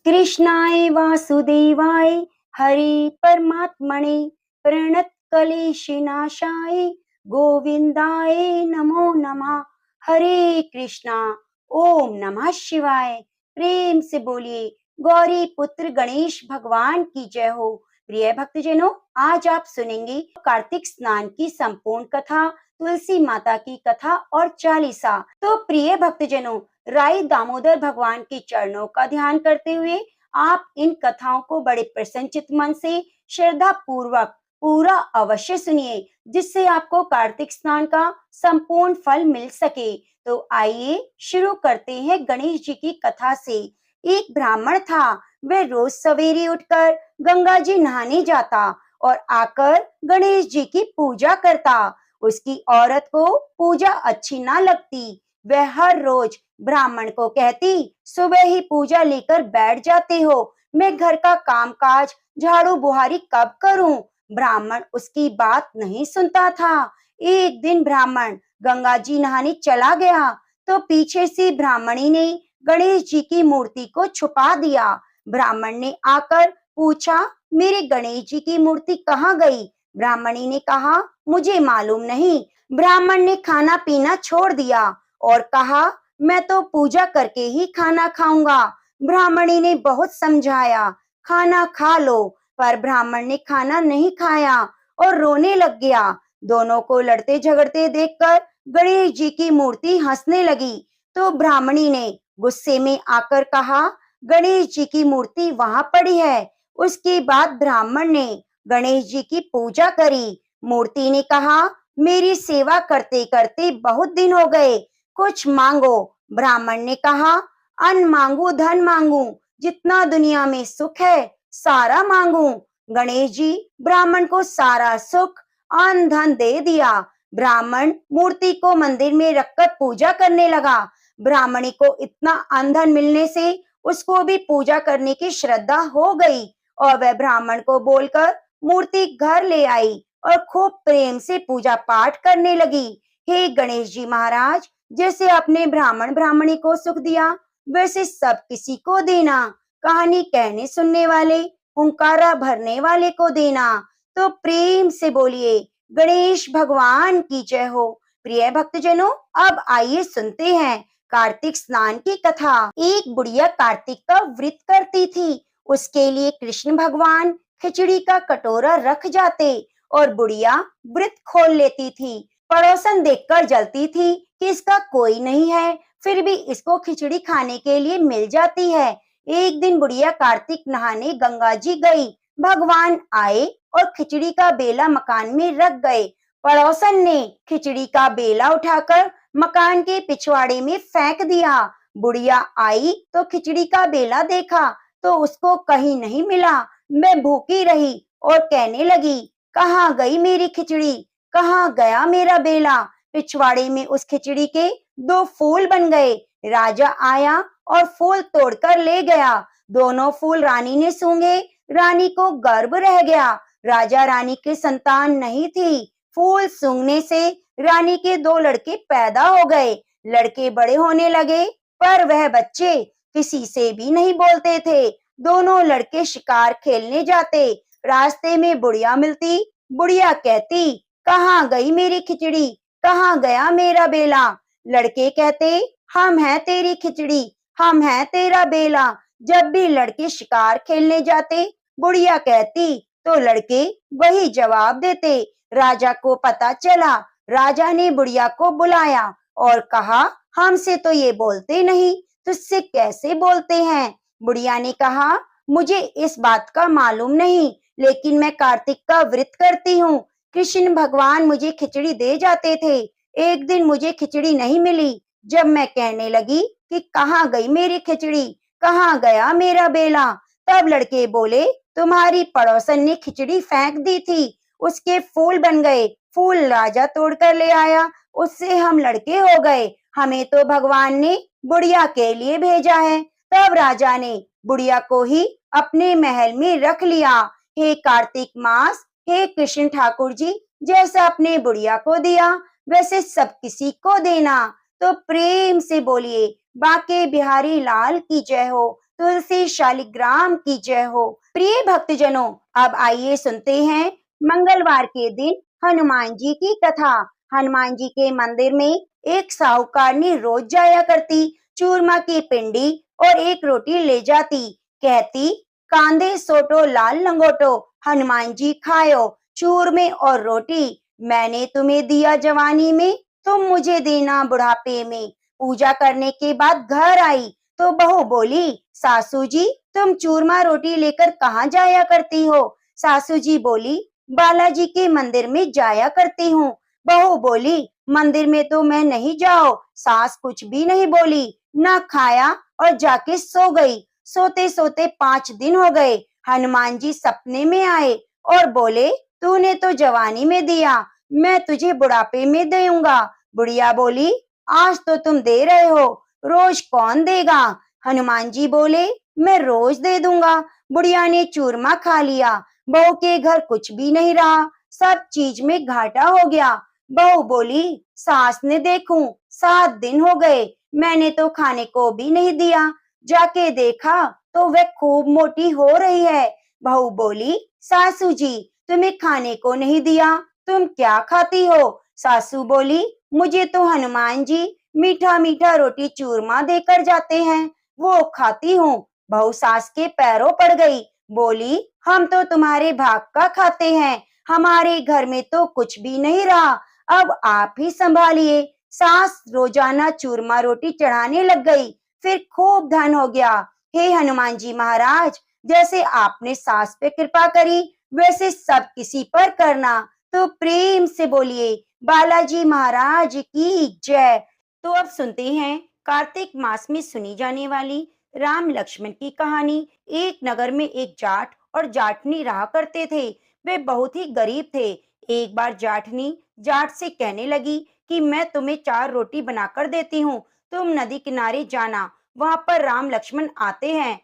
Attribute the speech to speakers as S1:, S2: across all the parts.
S1: कृष्णाय वासुदेवाय हरे परमात्मने प्रणतक्लेशनाशाय गोविंदाय नमो नमः। हरे कृष्णा। ओम नमः शिवाय। प्रेम से बोलिए गौरी पुत्र गणेश भगवान की जय हो। प्रिय भक्तजनों, आज आप सुनेंगे कार्तिक स्नान की संपूर्ण कथा, तुलसी माता की कथा और चालीसा। तो प्रिय भक्तजनों, राई दामोदर भगवान के चरणों का ध्यान करते हुए आप इन कथाओं को बड़े प्रसन्नचित मन से श्रद्धा पूर्वक पूरा अवश्य सुनिए, जिससे आपको कार्तिक स्नान का संपूर्ण फल मिल सके। तो आइए शुरू करते हैं गणेश जी की कथा से। एक ब्राह्मण था, वह रोज सवेरे उठकर गंगा जी नहाने जाता और आकर गणेश जी की पूजा करता। उसकी औरत को पूजा अच्छी ना लगती। वह हर रोज ब्राह्मण को कहती, सुबह ही पूजा लेकर बैठ जाते हो, मैं घर का कामकाज झाड़ू बुहारी कब करूं। ब्राह्मण उसकी बात नहीं सुनता था। एक दिन ब्राह्मण गंगा जी नहाने चला गया तो पीछे से ब्राह्मणी ने गणेश जी की मूर्ति को छुपा दिया। ब्राह्मण ने आकर पूछा, मेरे गणेश जी की मूर्ति कहाँ गई? ब्राह्मणी ने कहा, मुझे मालूम नहीं। ब्राह्मण ने खाना पीना छोड़ दिया और कहा, मैं तो पूजा करके ही खाना खाऊंगा। ब्राह्मणी ने बहुत समझाया, खाना खा लो, पर ब्राह्मण ने खाना नहीं खाया और रोने लग गया। दोनों को लड़ते झगड़ते देखकर गणेश जी की मूर्ति हंसने लगी। तो ब्राह्मणी ने गुस्से में आकर कहा, गणेश जी की मूर्ति वहां पड़ी है। उसके बाद ब्राह्मण ने गणेश जी की पूजा करी। मूर्ति ने कहा, मेरी सेवा करते करते बहुत दिन हो गए, कुछ मांगो। ब्राह्मण ने कहा, अन्न मांगू धन मांगू, जितना दुनिया में सुख है सारा मांगू। गणेश जी ब्राह्मण को सारा सुख अन्न धन दे दिया। ब्राह्मण मूर्ति को मंदिर में रखकर पूजा करने लगा। ब्राह्मणी को इतना अन्न धन मिलने से उसको भी पूजा करने की श्रद्धा हो गई और वह ब्राह्मण को बोलकर मूर्ति घर ले आई और खूब प्रेम से पूजा पाठ करने लगी। हे गणेश जी महाराज, जैसे अपने ब्राह्मण ब्राह्मणी को सुख दिया, वैसे सब किसी को देना। कहानी कहने सुनने वाले, हुंकारा भरने वाले को देना। तो प्रेम से बोलिए गणेश भगवान की जय हो। प्रिय भक्तजनों, अब आइए सुनते हैं कार्तिक स्नान की कथा। एक बुढ़िया कार्तिक का व्रत करती थी। उसके लिए कृष्ण भगवान खिचड़ी का कटोरा रख जाते और बुढ़िया व्रत खोल लेती थी। पड़ोसन देखकर जलती थी कि इसका कोई नहीं है, फिर भी इसको खिचड़ी खाने के लिए मिल जाती है। एक दिन बुढ़िया कार्तिक नहाने गंगा जी गई। भगवान आए और खिचड़ी का बेला मकान में रख गए। पड़ोसन ने खिचड़ी का बेला उठाकर मकान के पिछवाड़े में फेंक दिया। बुढ़िया आई तो खिचड़ी का बेला देखा तो उसको कहीं नहीं मिला। मैं भूखी रही और कहने लगी, कहाँ गई मेरी खिचड़ी, कहाँ गया मेरा बेला। पिछवाड़े में उस खिचड़ी के 2 फूल बन गए। राजा आया और फूल तोड़कर ले गया। दोनों फूल रानी ने सूंघे। रानी को गर्व रह गया। राजा रानी की संतान नहीं थी। फूल सूंघने से रानी के 2 लड़के पैदा हो गए। लड़के बड़े होने लगे, पर वह बच्चे किसी से भी नहीं बोलते थे। दोनों लड़के शिकार खेलने जाते। रास्ते में बुढ़िया मिलती। बुढ़िया कहती, कहाँ गई मेरी खिचड़ी, कहाँ गया मेरा बेला। लड़के कहते, हम हैं तेरी खिचड़ी, हम हैं तेरा बेला। जब भी लड़के शिकार खेलने जाते, बुढ़िया कहती तो लड़के वही जवाब देते। राजा को पता चला। राजा ने बुढ़िया को बुलाया और कहा, हमसे तो ये बोलते नहीं, तुझसे कैसे बोलते हैं। बुढ़िया ने कहा, मुझे इस बात का मालूम नहीं, लेकिन मैं कार्तिक का व्रत करती हूँ। कृष्ण भगवान मुझे खिचड़ी दे जाते थे। एक दिन मुझे खिचड़ी नहीं मिली। जब मैं कहने लगी कि कहाँ गई मेरी खिचड़ी, कहाँ गया मेरा बेला, तब लड़के बोले, तुम्हारी पड़ोसन ने खिचड़ी फेंक दी थी, उसके फूल बन गए। फूल राजा तोड़कर ले आया, उससे हम लड़के हो गए। हमें तो भगवान ने बुढ़िया के लिए भेजा है। तब राजा ने बुढ़िया को ही अपने महल में रख लिया। हे कार्तिक मास, हे कृष्ण ठाकुर जी, जैसा अपने बुढ़िया को दिया वैसे सब किसी को देना। तो प्रेम से बोलिए बाके बिहारी लाल की जय हो। तुलसी शालिग्राम की जय हो। प्रिय भक्तजनों, अब आइए सुनते हैं मंगलवार के दिन हनुमान जी की कथा। हनुमान जी के मंदिर में एक साहूकारनी रोज जाया करती, चूरमा की पिंडी और एक रोटी ले जाती, कहती, कांधे सोटो लाल लंगोटो, हनुमान जी खायो चूरमे और रोटी, मैंने तुम्हें दिया जवानी में, तुम मुझे देना बुढ़ापे में। पूजा करने के बाद घर आई तो बहू बोली, सासू जी तुम चूरमा रोटी लेकर कहाँ जाया करती हो? सासू जी बोली, बालाजी के मंदिर में जाया करती हूँ। बहू बोली, मंदिर में तो मैं नहीं जाओ। सास कुछ भी नहीं बोली, ना खाया और जाके सो गई। सोते सोते 5 दिन हो गए। हनुमान जी सपने में आए और बोले, तूने तो जवानी में दिया, मैं तुझे बुढ़ापे में दूंगा। बुढ़िया बोली, आज तो तुम दे रहे हो, रोज कौन देगा? हनुमान जी बोले, मैं रोज दे दूंगा। बुढ़िया ने चूरमा खा लिया। बहू के घर कुछ भी नहीं रहा, सब चीज में घाटा हो गया। बहू बोली, सास ने देखूं 7 दिन हो गए, मैंने तो खाने को भी नहीं दिया। जाके देखा तो वह खूब मोटी हो रही है। बहू बोली, सासू जी तुम्हें खाने को नहीं दिया, तुम क्या खाती हो? सासू बोली, मुझे तो हनुमान जी मीठा मीठा रोटी चूरमा देकर जाते हैं, वो खाती हूँ। बहू सास के पैरों पड़ गई, बोली, हम तो तुम्हारे भाग का खाते हैं, हमारे घर में तो कुछ भी नहीं रहा, अब आप ही संभालिए। सास रोजाना चूरमा रोटी चढ़ाने लग गई, फिर खूब धन हो गया। हे हनुमान जी महाराज, जैसे आपने सास पे कृपा करी, वैसे सब किसी पर करना। तो प्रेम से बोलिए, बालाजी महाराज की जय। तो अब सुनते हैं कार्तिक मास में सुनी जाने वाली राम लक्ष्मण की कहानी। एक नगर में एक जाट और जाटनी रहा करते थे। वे बहुत ही गरीब थे। एक बार जाटनी जाट से कहने लगी कि मैं तुम्हें 4 रोटी बनाकर देती हूँ, तुम नदी किनारे जाना, वहां पर राम लक्ष्मण आते हैं,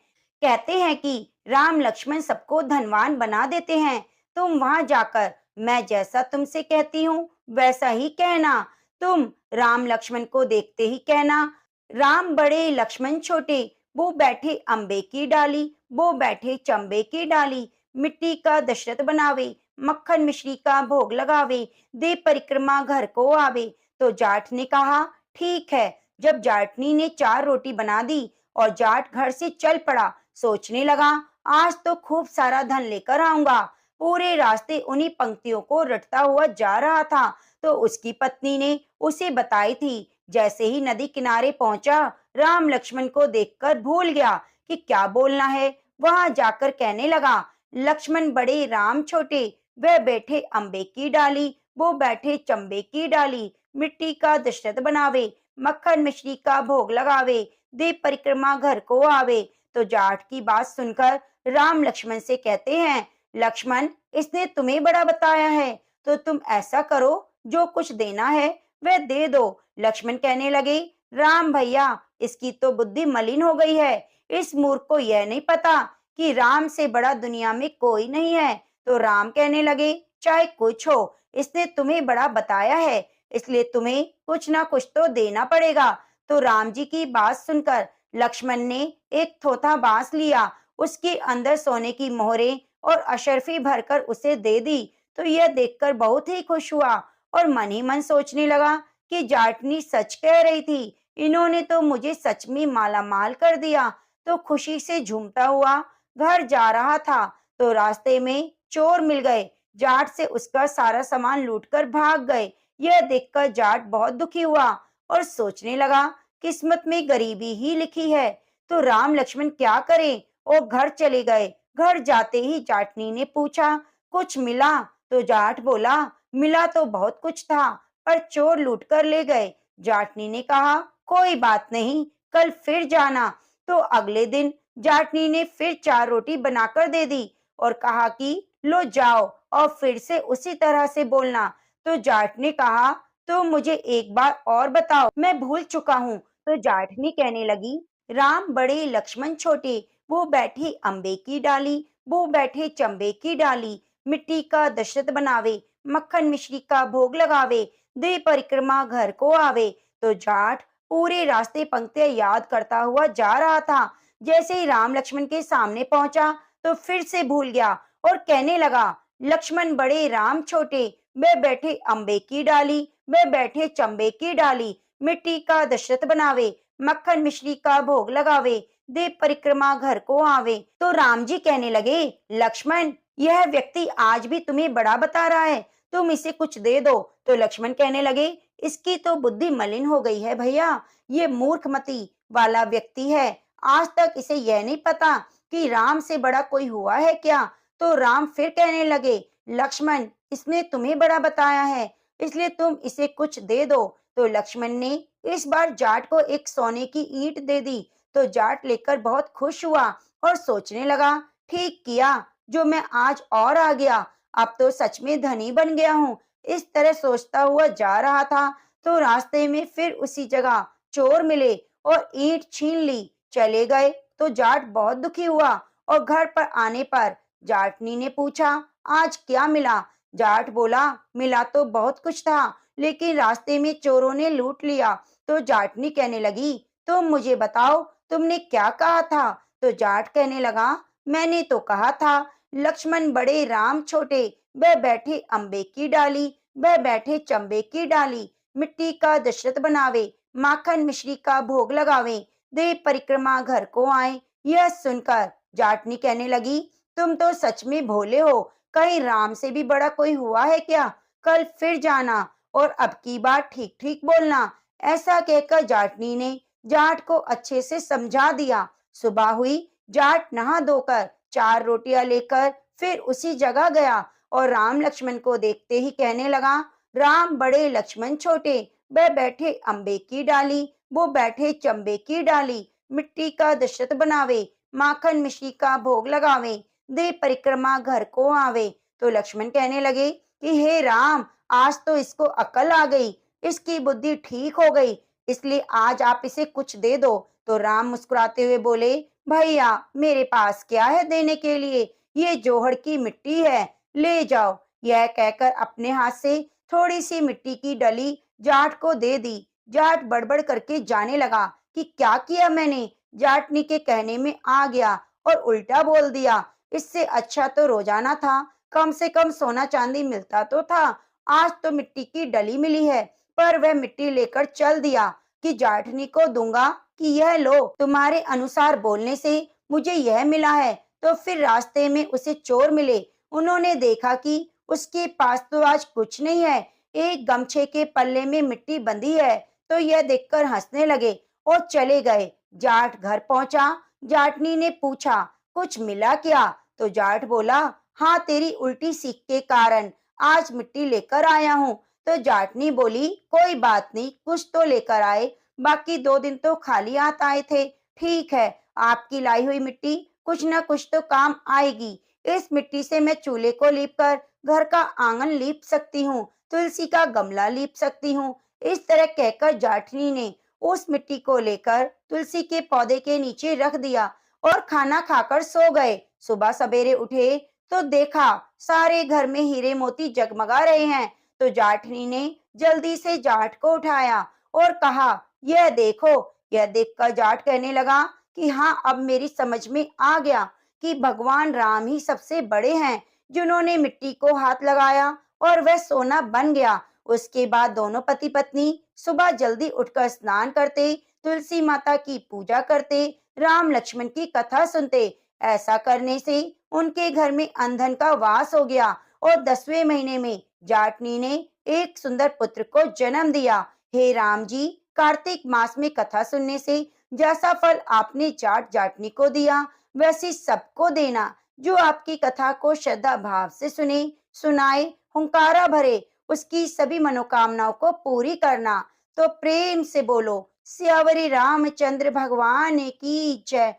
S1: कहते हैं कि राम लक्ष्मण सबको धनवान बना देते हैं। तुम वहां जाकर मैं जैसा तुमसे कहती हूँ वैसा ही कहना। तुम राम लक्ष्मण को देखते ही कहना, राम बड़े लक्ष्मण छोटे, वो बैठे अम्बे की डाली, वो बैठे चंबे की डाली, मिट्टी का दशरथ बनावे, मक्खन मिश्री का भोग लगावे, दे परिक्रमा घर को आवे। तो जाट ने कहा, ठीक है। जब जाटनी ने 4 रोटी बना दी और जाट घर से चल पड़ा, सोचने लगा, आज तो खूब सारा धन लेकर आऊंगा। पूरे रास्ते उन्हीं पंक्तियों को रटता हुआ जा रहा था तो उसकी पत्नी ने उसे बताई थी। जैसे ही नदी किनारे पहुंचा, राम लक्ष्मण को देखकर भूल गया कि क्या बोलना है। वहां जाकर कहने लगा, लक्ष्मण बड़े राम छोटे, वह बैठे अम्बे की डाली, वो बैठे चंबे की डाली, मिट्टी का दशरथ बनावे, मक्खन मिश्री का भोग लगावे, दे परिक्रमा घर को आवे। तो जाट की बात सुनकर राम लक्ष्मण से कहते हैं, लक्ष्मण इसने तुम्हें बड़ा बताया है, तो तुम ऐसा करो, जो कुछ देना है वह दे दो। लक्ष्मण कहने लगे, राम भैया इसकी तो बुद्धि मलिन हो गई है, इस मूर्ख को यह नहीं पता कि राम से बड़ा दुनिया में कोई नहीं है। तो राम कहने लगे, चाहे कुछ हो, इसने तुम्हें बड़ा बताया है, इसलिए तुम्हें कुछ ना कुछ तो देना पड़ेगा। तो राम जी की बात सुनकर लक्ष्मण ने एक थोथा बांस लिया, उसके अंदर सोने की मोहरें और अशर्फी भरकर उसे दे दी। तो यह देखकर बहुत ही खुश हुआ और मन ही मन सोचने लगा कि जाटनी सच कह रही थी, इन्होंने तो मुझे सच में माला माल कर दिया। तो खुशी से झूमता हुआ घर जा रहा था तो रास्ते में चोर मिल गए, जाट से उसका सारा सामान लूटकर भाग गए। यह देखकर जाट बहुत दुखी हुआ और सोचने लगा, किस्मत में गरीबी ही लिखी है, तो राम लक्ष्मण क्या करें, और घर चले गए। घर जाते ही जाटनी ने पूछा, कुछ मिला? तो जाट बोला, मिला तो बहुत कुछ था, पर चोर लूट कर ले गए। जाटनी ने कहा, कोई बात नहीं, कल फिर जाना। तो अगले दिन जाटनी ने फिर 4 रोटी बनाकर दे दी और कहा कि लो जाओ और फिर से उसी तरह से बोलना। तो जाट ने कहा, तो मुझे एक बार और बताओ, मैं भूल चुका हूँ। तो जाटनी कहने लगी, राम बड़े लक्ष्मण छोटे, वो बैठी अम्बे की डाली, वो बैठे चंबे की डाली, मिट्टी का दशरथ बनावे, मक्खन मिश्री का भोग लगावे, दे परिक्रमा घर को आवे। तो जाट पूरे रास्ते पंक्तियां याद करता हुआ जा रहा था। जैसे ही राम लक्ष्मण के सामने पहुंचा तो फिर से भूल गया और कहने लगा, लक्ष्मण बड़े राम छोटे, वे बैठे अम्बे की डाली, वे बैठे चंबे की डाली, मिट्टी का दशरथ बनावे, मक्खन मिश्री का भोग लगावे, दीप परिक्रमा घर को आवे। तो राम जी कहने लगे, लक्ष्मण यह व्यक्ति आज भी तुम्हें बड़ा बता रहा है, तुम इसे कुछ दे दो। तो लक्ष्मण कहने लगे, इसकी तो बुद्धि मलिन हो गई है भैया, ये मूर्खमती वाला व्यक्ति है, आज तक इसे यह नहीं पता कि राम से बड़ा कोई हुआ है क्या। तो राम फिर कहने लगे, लक्ष्मण इसने तुम्हें बड़ा बताया है, इसलिए तुम इसे कुछ दे दो। तो लक्ष्मण ने इस बार जाट को एक सोने की ईंट दे दी। तो जाट लेकर बहुत खुश हुआ और सोचने लगा, ठीक किया जो मैं आज और आ गया, अब तो सच में धनी बन गया हूँ। इस तरह सोचता हुआ जा रहा था तो रास्ते में फिर उसी जगह चोर मिले और ईंट छीन ली, चले गए। तो जाट बहुत दुखी हुआ और घर पर आने पर जाटनी ने पूछा, आज क्या मिला। जाट बोला, मिला तो बहुत कुछ था, लेकिन रास्ते में चोरों ने लूट लिया। तो जाटनी कहने लगी, तुम मुझे बताओ तुमने क्या कहा था। तो जाट कहने लगा, मैंने तो कहा था लक्ष्मण बड़े राम छोटे, वह बैठे अम्बे की डाली, वह बैठे चंबे की डाली, मिट्टी का दशरथ बनावे, माखन मिश्री का भोग लगावे, देव परिक्रमा घर को आए। यह सुनकर जाटनी कहने लगी, तुम तो सच में भोले हो, कहीं राम से भी बड़ा कोई हुआ है क्या। कल फिर जाना और अब की बार ठीक ठीक बोलना। ऐसा कहकर जाटनी ने जाट को अच्छे से समझा दिया। सुबह हुई, जाट नहा धोकर 4 रोटियां लेकर फिर उसी जगह गया और राम लक्ष्मण को देखते ही कहने लगा, राम बड़े लक्ष्मण छोटे, वह बैठे अम्बे की डाली, वो बैठे चंबे की डाली, मिट्टी का दशरथ बनावे, माखन मिश्री का भोग लगावे, दे परिक्रमा घर को आवे। तो लक्ष्मण कहने लगे कि हे राम, आज तो इसको अकल आ गई, इसकी बुद्धि ठीक हो गई, इसलिए आज आप इसे कुछ दे दो। तो राम मुस्कुराते हुए बोले, भैया मेरे पास क्या है देने के लिए, ये जोहड़ की मिट्टी है, ले जाओ। यह कहकर अपने हाथ से थोड़ी सी मिट्टी की डली जाट को दे दी। जाट बड़बड़ करके जाने लगा कि क्या किया मैंने, जाटनी के कहने में आ गया और उल्टा बोल दिया। इससे अच्छा तो रोजाना था, कम से कम सोना चांदी मिलता तो था, आज तो मिट्टी की डली मिली है। पर वह मिट्टी लेकर चल दिया कि जाटनी को दूंगा कि यह लो, तुम्हारे अनुसार बोलने से मुझे यह मिला है। तो फिर रास्ते में उसे चोर मिले, उन्होंने देखा कि उसके पास तो आज कुछ नहीं है, एक गमछे के पल्ले में मिट्टी बंधी है। तो यह देखकर हंसने लगे और चले गए। जाट घर पहुंचा, जाटनी ने पूछा, कुछ मिला क्या। तो जाट बोला, हाँ तेरी उल्टी सीख के कारण आज मिट्टी लेकर आया हूँ। तो जाटनी बोली, कोई बात नहीं, कुछ तो लेकर आए, बाकी 2 दिन तो खाली हाथ आए थे। ठीक है, आपकी लाई हुई मिट्टी कुछ न कुछ तो काम आएगी। इस मिट्टी से मैं चूल्हे को लीप कर घर का आंगन लीप सकती हूँ, तुलसी का गमला लीप सकती हूँ। इस तरह कहकर जाटनी ने उस मिट्टी को लेकर तुलसी के पौधे के नीचे रख दिया और खाना खाकर सो गए। सुबह सवेरे उठे तो देखा सारे घर में हीरे मोती जगमगा रहे हैं। तो जाटनी ने जल्दी से जाट को उठाया और कहा, यह देखो। यह देखकर जाट कहने लगा कि हाँ, अब मेरी समझ में आ गया कि भगवान राम ही सबसे बड़े हैं, जिन्होंने मिट्टी को हाथ लगाया और वह सोना बन गया। उसके बाद दोनों पति पत्नी सुबह जल्दी उठकर स्नान करते, तुलसी माता की पूजा करते, राम लक्ष्मण की कथा सुनते। ऐसा करने से उनके घर में अंधन का वास हो गया और 10वें महीने में जाटनी ने एक सुंदर पुत्र को जन्म दिया। हे राम जी, कार्तिक मास में कथा सुनने से जैसा फल आपने जाट जाटनी को दिया, वैसे सबको देना जो आपकी कथा को श्रद्धा भाव से सुने, सुनाए, हुंकारा भरे, उसकी सभी मनोकामनाओं को पूरी करना। तो प्रेम से बोलो, सियावरी रामचंद्र भगवान की जय।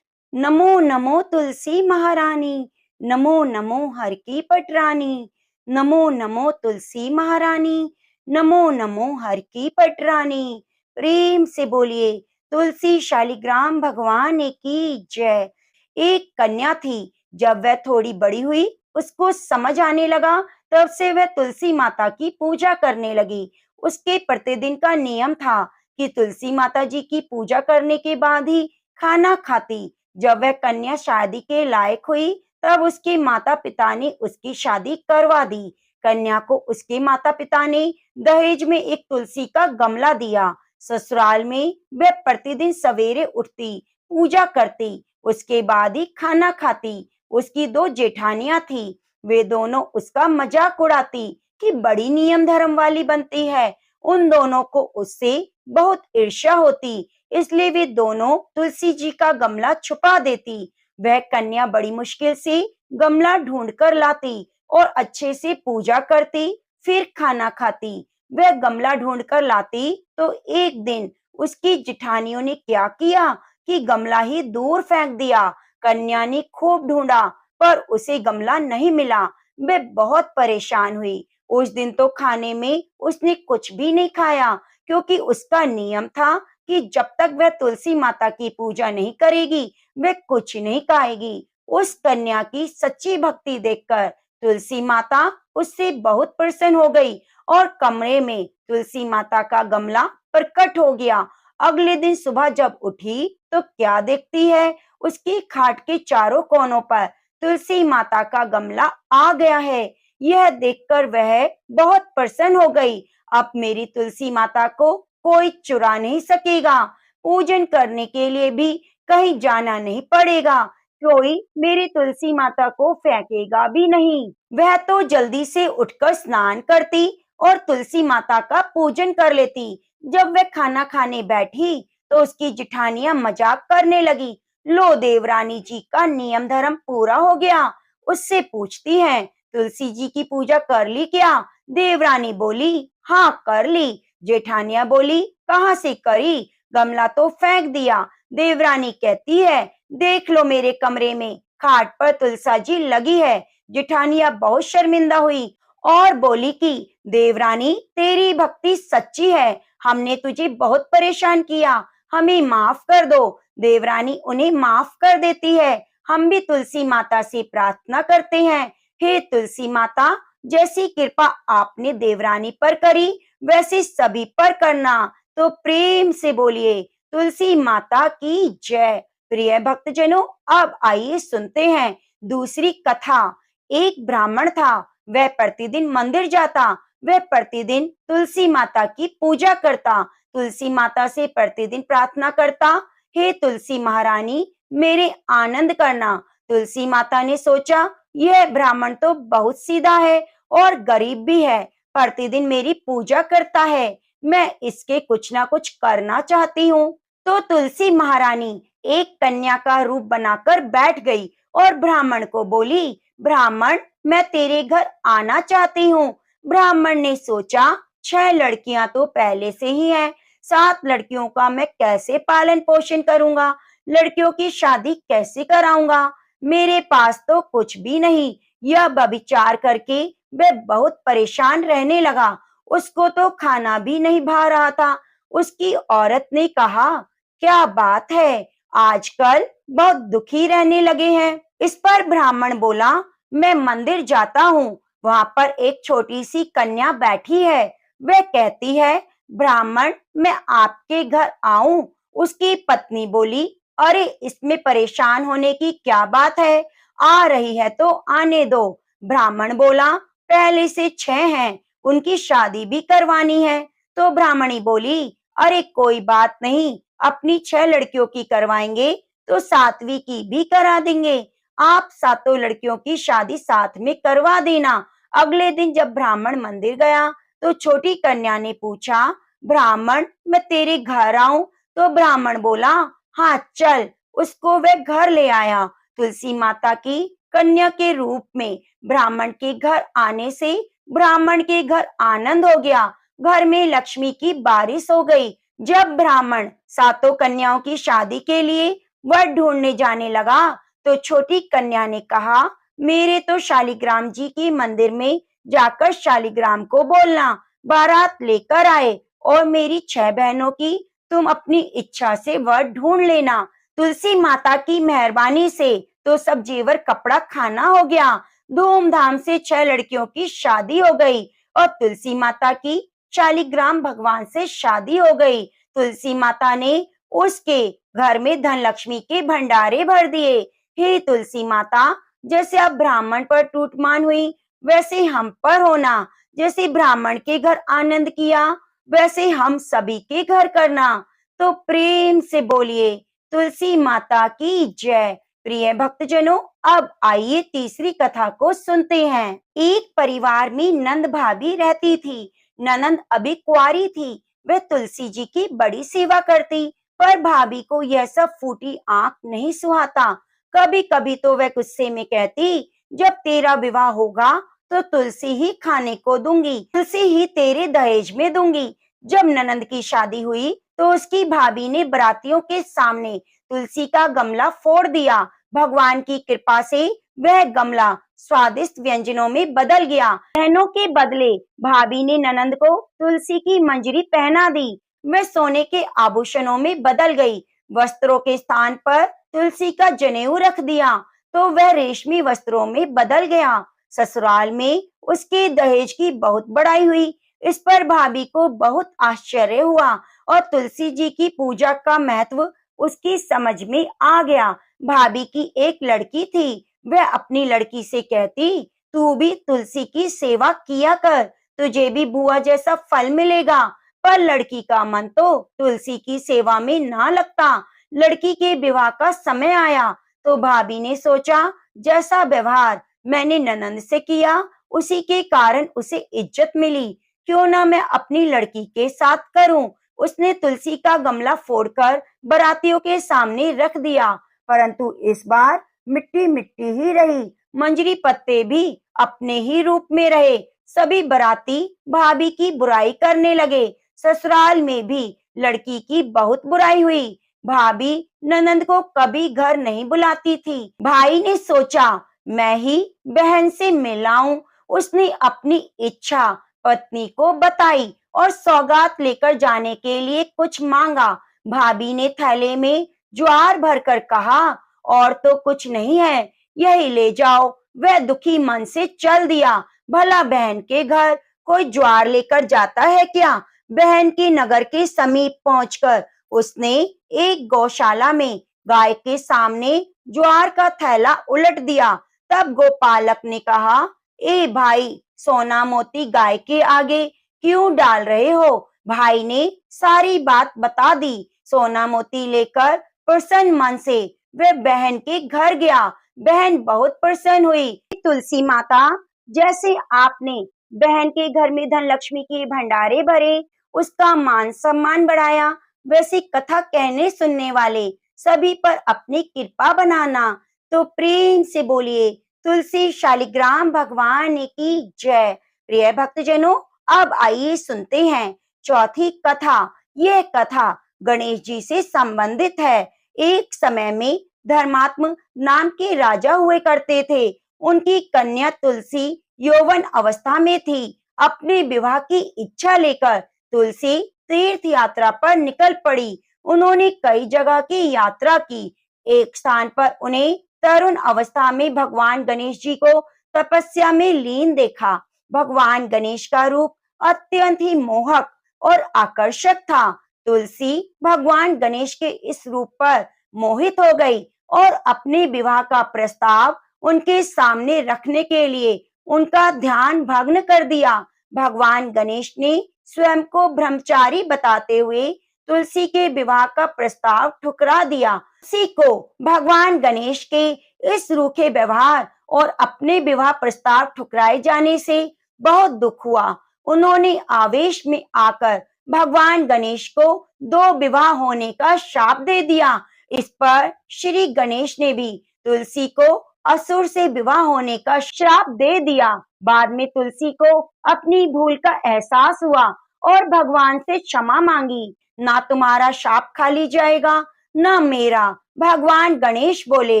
S1: नमो नमो तुलसी महारानी, नमो नमो हर की पटरानी, नमो नमो तुलसी महारानी, नमो नमो हर की पटरानी। प्रेम से बोलिए, तुलसी शालिग्राम भगवान की जय। एक कन्या थी, जब वह थोड़ी बड़ी हुई, उसको समझ आने लगा, तब से वह तुलसी माता की पूजा करने लगी। उसके प्रतिदिन का नियम था कि तुलसी माता जी की पूजा करने के बाद ही खाना खाती। जब वह कन्या शादी के लायक हुई तब उसके माता पिता ने उसकी शादी करवा दी। कन्या को उसके माता पिता ने दहेज में एक तुलसी का गमला दिया। ससुराल में वह प्रतिदिन सवेरे उठती, पूजा करती, उसके बाद ही खाना खाती। उसकी दो जेठानियां थी, वे दोनों उसका मजाक उड़ाती कि बड़ी नियम धर्म वाली बनती है। उन दोनों को उससे बहुत ईर्ष्या होती, इसलिए वे दोनों तुलसी जी का गमला छुपा देती। वह कन्या बड़ी मुश्किल से गमला ढूंढ कर लाती और अच्छे से पूजा करती, फिर खाना खाती। वह गमला ढूंढ कर लाती तो एक दिन उसकी जिठानियों ने क्या किया कि गमला ही दूर फेंक दिया। कन्या ने खूब ढूंढा पर उसे गमला नहीं मिला। वह बहुत परेशान हुई। उस दिन तो खाने में उसने कुछ भी नहीं खाया, क्योंकि उसका नियम था कि जब तक वह तुलसी माता की पूजा नहीं करेगी वह कुछ नहीं खाएगी। उस कन्या की सच्ची भक्ति देखकर तुलसी माता उससे बहुत प्रसन्न हो गई और कमरे में तुलसी माता का गमला प्रकट हो गया। अगले दिन सुबह जब उठी तो क्या देखती है, उसकी खाट के चारों कोनों पर तुलसी माता का गमला आ गया है। यह देखकर वह बहुत प्रसन्न हो गई। अब मेरी तुलसी माता को कोई चुरा नहीं सकेगा। पूजन करने के लिए भी कहीं जाना नहीं पड़ेगा। कोई मेरी तुलसी माता को फेंकेगा भी नहीं। वह तो जल्दी से उठकर स्नान करती और तुलसी माता का पूजन कर लेती। जब वह खाना खाने बैठी तो उसकी जिठानियां मजाक करने लगी। लो, देवरानी जी का नियम धर्म पूरा हो गया। उससे पूछती हैं, तुलसी जी की पूजा कर ली क्या? देवरानी बोली, हाँ कर ली। जेठानिया बोली, कहाँ से करी? गमला तो फेंक दिया। देवरानी कहती है, देख लो मेरे कमरे में खाट पर तुलसा जी लगी है। जेठानिया बहुत शर्मिंदा हुई और बोली कि देवरानी तेरी भक्ति सच्ची है, हमने तुझे बहुत परेशान किया, हमें माफ कर दो। देवरानी उन्हें माफ कर देती है। हम भी तुलसी माता से प्रार्थना करते हैं, हे तुलसी माता, जैसी कृपा आपने देवरानी पर करी वैसी सभी पर करना। तो प्रेम से बोलिए तुलसी माता की जय। प्रिय भक्तजनों, अब आइए सुनते हैं दूसरी कथा। एक ब्राह्मण था, वह प्रतिदिन मंदिर जाता, वह प्रतिदिन तुलसी माता की पूजा करता, तुलसी माता से प्रतिदिन प्रार्थना करता, हे तुलसी महारानी मेरे आनंद करना। तुलसी माता ने सोचा, यह ब्राह्मण तो बहुत सीधा है और गरीब भी है, प्रतिदिन मेरी पूजा करता है, मैं इसके कुछ ना कुछ करना चाहती हूँ। तो तुलसी महारानी एक कन्या का रूप बनाकर बैठ गई और ब्राह्मण को बोली, ब्राह्मण मैं तेरे घर आना चाहती हूँ। ब्राह्मण ने सोचा, 6 लड़कियां तो पहले से ही हैं, 7 लड़कियों का मैं कैसे पालन पोषण करूंगा, लड़कियों की शादी कैसे कराऊंगा, मेरे पास तो कुछ भी नहीं। यह विचार करके वह बहुत परेशान रहने लगा। उसको तो खाना भी नहीं भा रहा था। उसकी औरत ने कहा, क्या बात है, आजकल बहुत दुखी रहने लगे हैं। इस पर ब्राह्मण बोला, मैं मंदिर जाता हूँ, वहां पर एक छोटी सी कन्या बैठी है, वह कहती है, ब्राह्मण मैं आपके घर आऊं? उसकी पत्नी बोली, अरे इसमें परेशान होने की क्या बात है, आ रही है तो आने दो। ब्राह्मण बोला, पहले से 6 हैं, उनकी शादी भी करवानी है। तो ब्राह्मणी बोली, अरे कोई बात नहीं, अपनी 6 लड़कियों की करवाएंगे तो 7वीं की भी करा देंगे, आप 7 लड़कियों की शादी साथ में करवा देना। अगले दिन जब ब्राह्मण मंदिर गया तो छोटी कन्या ने पूछा, ब्राह्मण मैं तेरे घर आऊं? तो ब्राह्मण बोला, हाँ चल। उसको वह घर ले आया। तुलसी माता की कन्या के रूप में ब्राह्मण के घर आने से ब्राह्मण के घर आनंद हो गया, घर में लक्ष्मी की बारिश हो गई। जब ब्राह्मण 7 कन्याओं की शादी के लिए वर ढूंढने जाने लगा तो छोटी कन्या ने कहा, मेरे तो शालिग्राम जी की मंदिर में जाकर शालिग्राम को बोलना बारात लेकर आए और मेरी 6 बहनों की तुम अपनी इच्छा से वर ढूंढ लेना। तुलसी माता की मेहरबानी से तो सब जेवर कपड़ा खाना हो गया। धूमधाम से 6 लड़कियों की शादी हो गई और तुलसी माता की शालिग्राम भगवान से शादी हो गई। तुलसी माता ने उसके घर में धन लक्ष्मी के भंडारे भर दिए। हे तुलसी माता, जैसे अब ब्राह्मण पर टूटमान हुई, वैसे हम पर होना। जैसे ब्राह्मण के घर आनंद किया, वैसे हम सभी के घर करना। तो प्रेम से बोलिए तुलसी माता की जय। प्रिय भक्तजनों, अब आइए तीसरी कथा को सुनते हैं। एक परिवार में नंद भाभी रहती थी। ननंद अभी कुंवारी थी। वह तुलसी जी की बड़ी सेवा करती, पर भाभी को यह सब फूटी आंख नहीं सुहाता। कभी कभी तो वह गुस्से में कहती, जब तेरा विवाह होगा तो तुलसी ही खाने को दूंगी, तुलसी ही तेरे दहेज में दूंगी। जब ननंद की शादी हुई तो उसकी भाभी ने बरातियों के सामने तुलसी का गमला फोड़ दिया। भगवान की कृपा से वह गमला स्वादिष्ट व्यंजनों में बदल गया। बहनों के बदले भाभी ने ननंद को तुलसी की मंजरी पहना दी। वह सोने के आभूषणों में बदल गई। वस्त्रों के स्थान पर तुलसी का जनेऊ रख दिया तो वह रेशमी वस्त्रों में बदल गया। ससुराल में उसके दहेज की बहुत बड़ाई हुई। इस पर भाभी को बहुत आश्चर्य हुआ और तुलसी जी की पूजा का महत्व उसकी समझ में आ गया। भाभी की एक लड़की थी। वह अपनी लड़की से कहती, तू भी तुलसी की सेवा किया कर, तुझे भी बुआ जैसा फल मिलेगा। पर लड़की का मन तो तुलसी की सेवा में ना लगता। लड़की के विवाह का समय आया तो भाभी ने सोचा, जैसा व्यवहार मैंने ननंद से किया उसी के कारण उसे इज्जत मिली, क्यों ना मैं अपनी लड़की के साथ करूं। उसने तुलसी का गमला फोड़कर बारातियों के सामने रख दिया, परंतु इस बार मिट्टी मिट्टी ही रही। मंजरी पत्ते भी अपने ही रूप में रहे। सभी बाराती भाभी की बुराई करने लगे। ससुराल में भी लड़की की बहुत बुराई हुई। भाभी ननंद को कभी घर नहीं बुलाती थी। भाई ने सोचा, मैं ही बहन से मिलाऊं। उसने अपनी इच्छा पत्नी को बताई और सौगात लेकर जाने के लिए कुछ मांगा। भाभी ने थैले में ज्वार भरकर कहा, और तो कुछ नहीं है, यही ले जाओ। वह दुखी मन से चल दिया। भला बहन के घर कोई ज्वार लेकर जाता है क्या? बहन के नगर के समीप पहुंचकर उसने एक गौशाला में गाय के सामने ज्वार का थैला उलट दिया। तब गोपालक ने कहा, ए भाई, सोना मोती गाय के आगे क्यों डाल रहे हो? भाई ने सारी बात बता दी। सोना मोती लेकर प्रसन्न मन से वह बहन के घर गया। बहन बहुत प्रसन्न हुई। तुलसी माता, जैसे आपने बहन के घर में धन लक्ष्मी के भंडारे भरे, उसका मान सम्मान बढ़ाया, वैसी कथा कहने सुनने वाले सभी पर अपनी कृपा बनाना। तो प्रेम से बोलिए तुलसी शालिग्राम भगवान की जय। प्रिय भक्तजनों, अब आइए सुनते हैं चौथी कथा। यह कथा गणेश जी से संबंधित है। एक समय में धर्मात्म नाम के राजा हुए करते थे। उनकी कन्या तुलसी यौवन अवस्था में थी। अपने विवाह की इच्छा लेकर तुलसी तीर्थ यात्रा पर निकल पड़ी। उन्होंने कई जगह की यात्रा की। एक स्थान पर उन्हें तरुण अवस्था में भगवान गणेश जी को तपस्या में लीन देखा। भगवान गणेश का रूप अत्यंत ही मोहक और आकर्षक था। तुलसी भगवान गणेश के इस रूप पर मोहित हो गई और अपने विवाह का प्रस्ताव उनके सामने रखने के लिए उनका ध्यान भंग कर दिया। भगवान गणेश ने स्वयं को ब्रह्मचारी बताते हुए तुलसी के विवाह का प्रस्ताव ठुकरा दिया। तुलसी को भगवान गणेश के इस रूखे व्यवहार और अपने विवाह प्रस्ताव ठुकराए जाने से बहुत दुख हुआ। उन्होंने आवेश में आकर भगवान गणेश को दो विवाह होने का शाप दे दिया। इस पर श्री गणेश ने भी तुलसी को असुर से विवाह होने का श्राप दे दिया। बाद में तुलसी को अपनी भूल का एहसास हुआ और भगवान से क्षमा मांगी। ना तुम्हारा शाप खाली जाएगा, ना मेरा। भगवान गणेश बोले,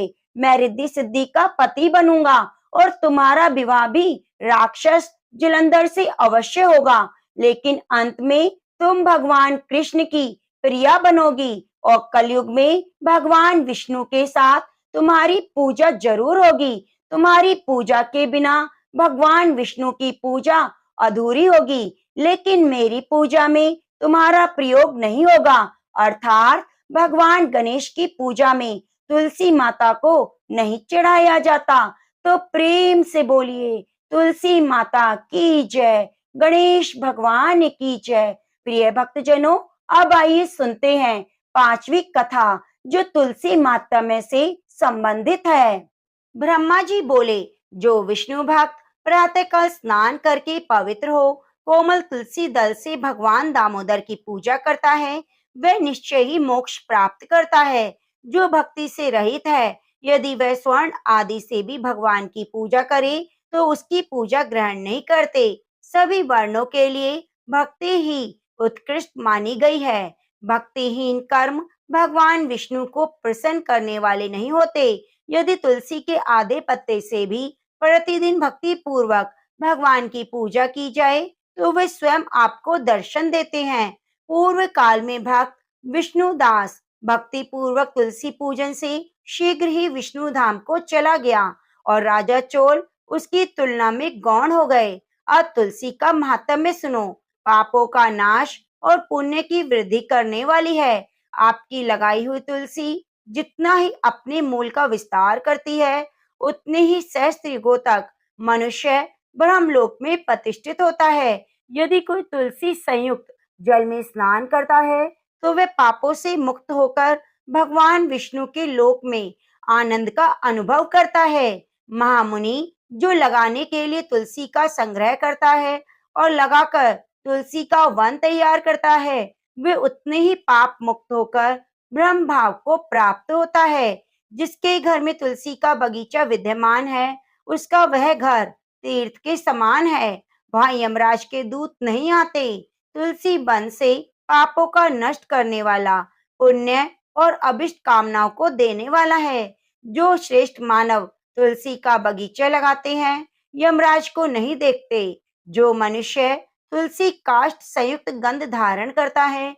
S1: मैं रिद्धि सिद्धि का पति बनूंगा और तुम्हारा विवाह भी राक्षस जलंधर से अवश्य होगा, लेकिन अंत में तुम भगवान कृष्ण की प्रिया बनोगी और कलयुग में भगवान विष्णु के साथ तुम्हारी पूजा जरूर होगी। तुम्हारी पूजा के बिना भगवान विष्णु की पूजा अधूरी होगी, लेकिन मेरी पूजा में तुम्हारा प्रयोग नहीं होगा, अर्थात भगवान गणेश की पूजा में तुलसी माता को नहीं चढ़ाया जाता। तो प्रेम से बोलिए तुलसी माता की जय, गणेश भगवान की जय। प्रिय भक्तजनों, अब आइए सुनते हैं पांचवी कथा जो तुलसी माता से संबंधित है। ब्रह्मा जी बोले, जो विष्णु भक्त प्रातःकाल स्नान करके पवित्र हो कोमल तुलसी दल से भगवान दामोदर की पूजा करता है, वह निश्चय ही मोक्ष प्राप्त करता है। जो भक्ति से रहित है, यदि वह स्वर्ण आदि से भी भगवान की पूजा करे तो उसकी पूजा ग्रहण नहीं करते। सभी वर्णों के लिए भक्ति ही उत्कृष्ट मानी गई है। भक्तिहीन कर्म भगवान विष्णु को प्रसन्न करने वाले नहीं होते। यदि तुलसी के आधे पत्ते से भी प्रतिदिन भक्ति पूर्वक भगवान की पूजा की जाए तो वे स्वयं आपको दर्शन देते हैं। पूर्व काल में भक्त विष्णुदास भक्ति पूर्वक तुलसी पूजन से शीघ्र ही विष्णु धाम को चला गया और राजा चोल उसकी तुलना में गौण हो गए। अब तुलसी का महात्म्य सुनो। पापों का नाश और पुण्य की वृद्धि करने वाली है। आपकी लगाई हुई तुलसी जितना ही अपने मूल का विस्तार करती है, उतने ही सहस्त्र युगों तक मनुष्य ब्रह्मलोक में प्रतिष्ठित होता है। यदि कोई तुलसी संयुक्त जल में स्नान करता है तो वह पापों से मुक्त होकर भगवान विष्णु के लोक में आनंद का अनुभव करता है। महामुनि जो लगाने के लिए तुलसी का संग्रह करता है और लगाकर तुलसी का वन तैयार करता है, वे उतने ही पाप मुक्त होकर ब्रह्म भाव को प्राप्त होता है। जिसके घर में तुलसी का बगीचा विद्यमान है, उसका वह घर तीर्थ के समान है। वहां यमराज के दूत नहीं आते। तुलसी वन से पापों का नष्ट करने वाला, पुण्य और अभिष्ट कामनाओं को देने वाला है। जो श्रेष्ठ मानव तुलसी का बगीचा लगाते हैं, यमराज को नहीं देखते। जो मनुष्य तुलसी काष्ठ संयुक्त गंध धारण करता है,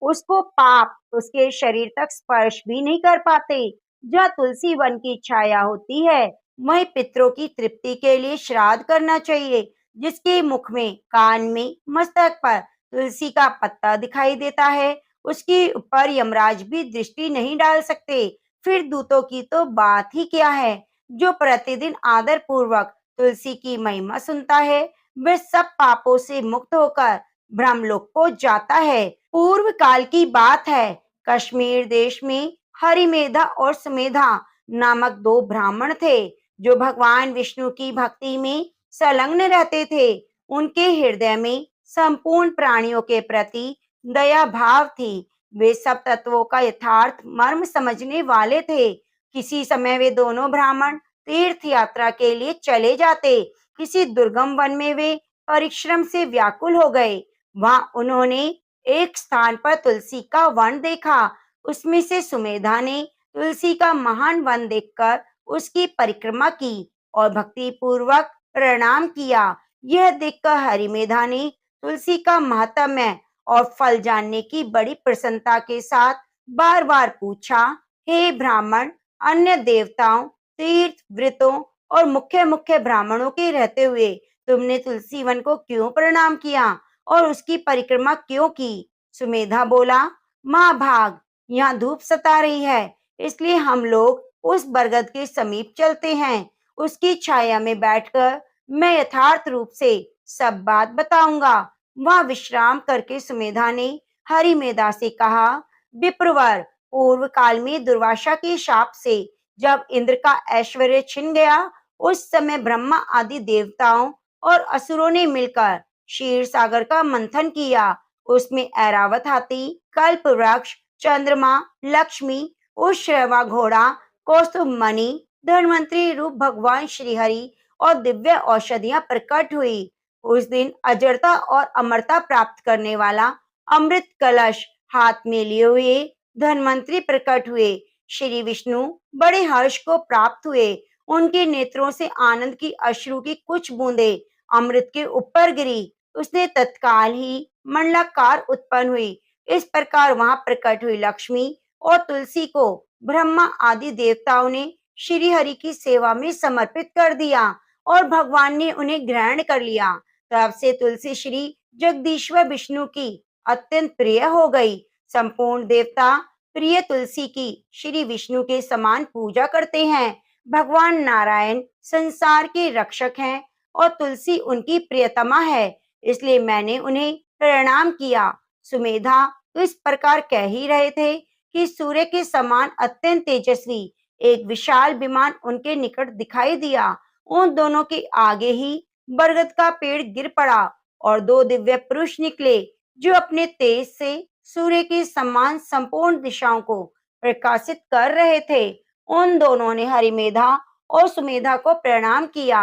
S1: उसको पाप उसके शरीर तक स्पर्श भी नहीं कर पाते। जहाँ तुलसी वन की छाया होती है, वहीं पितरों की तृप्ति के लिए श्राद्ध करना चाहिए। जिसके मुख में, कान में, मस्तक पर तुलसी का पत्ता दिखाई देता है, उसके ऊपर यमराज भी दृष्टि नहीं डाल सकते। फिर दूतों की तो बात ही क्या है। जो प्रतिदिन आदर पूर्वक तुलसी की महिमा सुनता है, वह सब पापों से मुक्त होकर ब्रह्मलोक को जाता है। पूर्व काल की बात है। कश्मीर देश में हरिमेधा और सुमेधा नामक दो ब्राह्मण थे जो भगवान विष्णु की भक्ति में संलग्न रहते थे। उनके हृदय में संपूर्ण प्राणियों के प्रति दया भाव थी। वे सब तत्वों का यथार्थ मर्म समझने वाले थे। किसी समय वे दोनों ब्राह्मण तीर्थ यात्रा के लिए चले जाते। किसी दुर्गम वन में वे परिश्रम से व्याकुल हो गए। वहां उन्होंने एक स्थान पर तुलसी का वन देखा। उसमें से सुमेधा ने तुलसी का महान वन देखकर उसकी परिक्रमा की और भक्ति पूर्वक प्रणाम किया। यह देखकर हरिमेधा ने तुलसी का महात्म्य और फल जानने की बड़ी प्रसन्नता के साथ बार बार पूछा, हे ब्राह्मण, अन्य देवताओं, तीर्थ, व्रतों और मुख्य मुख्य ब्राह्मणों के रहते हुए तुमने तुलसी वन को क्यों प्रणाम किया और उसकी परिक्रमा क्यों की? सुमेधा बोला, माँ भाग, यहाँ धूप सता रही है, इसलिए हम लोग उस बरगद के समीप चलते हैं। उसकी छाया में बैठकर मैं यथार्थ रूप से सब बात बताऊंगा। वहां विश्राम करके सुमेधा ने हरिमेधा से कहा, विप्रवर, पूर्व काल में दुर्वासा के शाप से जब इंद्र का ऐश्वर्य छिन गया, उस समय ब्रह्मा आदि देवताओं और असुरों ने मिलकर क्षीर सागर का मंथन किया। उसमें ऐरावत हाथी, कल्प वृक्ष, चंद्रमा, लक्ष्मी, उश्रवा घोड़ा, कौस्तुभ मणि, धन्वंतरी रूप भगवान श्रीहरि और दिव्य औषधियां प्रकट हुई। उस दिन अजरता और अमरता प्राप्त करने वाला अमृत कलश हाथ में लिए हुए धन्वंतरी प्रकट हुए। श्री विष्णु बड़े हर्ष को प्राप्त हुए। उनके नेत्रों से आनंद की अश्रु की कुछ बूंदें अमृत के ऊपर गिरी। उसने तत्काल ही मंडलाकार उत्पन्न हुई। इस प्रकार वहां प्रकट हुई लक्ष्मी और तुलसी को ब्रह्मा आदि देवताओं ने श्री हरि की सेवा में समर्पित कर दिया और भगवान ने उन्हें ग्रहण कर लिया। तब से तुलसी श्री जगदीश्वर विष्णु की अत्यंत प्रिय हो गई। संपूर्ण देवता प्रिय तुलसी की श्री विष्णु के समान पूजा करते हैं। भगवान नारायण संसार के रक्षक हैं और तुलसी उनकी प्रियतमा है, इसलिए मैंने उन्हें प्रणाम किया। सुमेधा तो इस प्रकार कह ही रहे थे कि सूर्य के समान अत्यंत तेजस्वी एक विशाल विमान उनके निकट दिखाई दिया। उन दोनों के आगे ही बरगद का पेड़ गिर पड़ा और दो दिव्य पुरुष निकले जो अपने तेज से सूर्य के समान संपूर्ण दिशाओं को प्रकाशित कर रहे थे। उन दोनों ने हरिमेधा और सुमेधा को प्रणाम किया।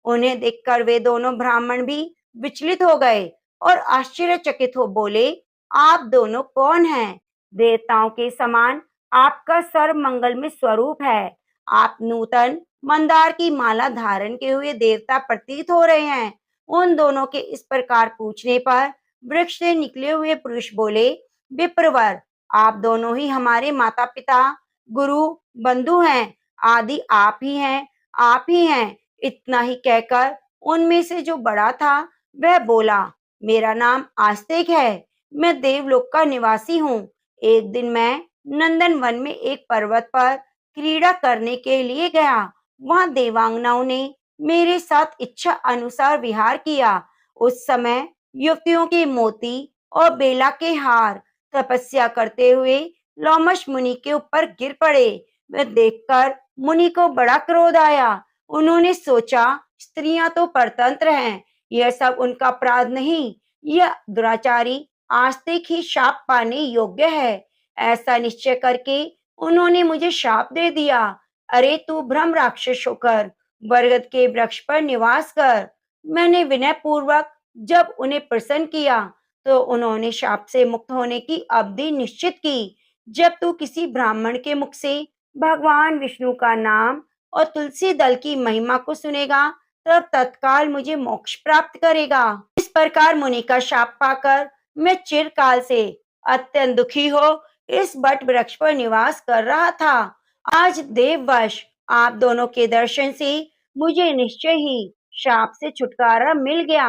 S1: उन्हें देखकर वे दोनों ब्राह्मण भी विचलित हो गए और आश्चर्यचकित हो बोले, आप दोनों कौन हैं? देवताओं के समान आपका सर्व मंगल में स्वरूप है। आप नूतन मंदार की माला धारण किए हुए देवता प्रतीत हो रहे हैं। उन दोनों के इस प्रकार पूछने पर वृक्ष से निकले हुए पुरुष बोले, विप्रवर, आप दोनों ही हमारे माता पिता, गुरु, बंधु हैं। आदि आप ही हैं, आप ही हैं। इतना ही कहकर उनमें से जो बड़ा था वह बोला, मेरा नाम आस्तिक है, मैं देवलोक का निवासी हूँ। एक दिन मैं नंदन वन में एक पर्वत पर क्रीड़ा करने के लिए गया। वहां देवांगनाओं ने मेरे साथ इच्छा अनुसार विहार किया। उस समय युवतियों के मोती और बेला के हार तपस्या करते हुए लोमश मुनि के ऊपर गिर पड़े। वह देखकर मुनि को बड़ा क्रोध आया। उन्होंने सोचा, स्त्रियां तो परतंत्र हैं, यह सब उनका अपराध नहीं, यह दुराचारी आस्तिक ही शाप पाने योग्य है। ऐसा निश्चय करके उन्होंने मुझे शाप दे दिया। अरे तू ब्रह्म राक्षस होकर बरगद के वृक्ष पर निवास कर। मैंने विनय पूर्वक जब उन्हें प्रसन्न किया तो उन्होंने शाप से मुक्त होने की अवधि निश्चित की। जब तू किसी ब्राह्मण के मुख से भगवान विष्णु का नाम और तुलसी दल की महिमा को सुनेगा तब तत्काल मुझे मोक्ष प्राप्त करेगा। इस प्रकार मुनि का शाप पाकर मैं चिरकाल से अत्यंत दुखी हो इस बट वृक्ष पर निवास कर रहा था। आज देववश आप दोनों के दर्शन से मुझे निश्चय ही शाप से छुटकारा मिल गया।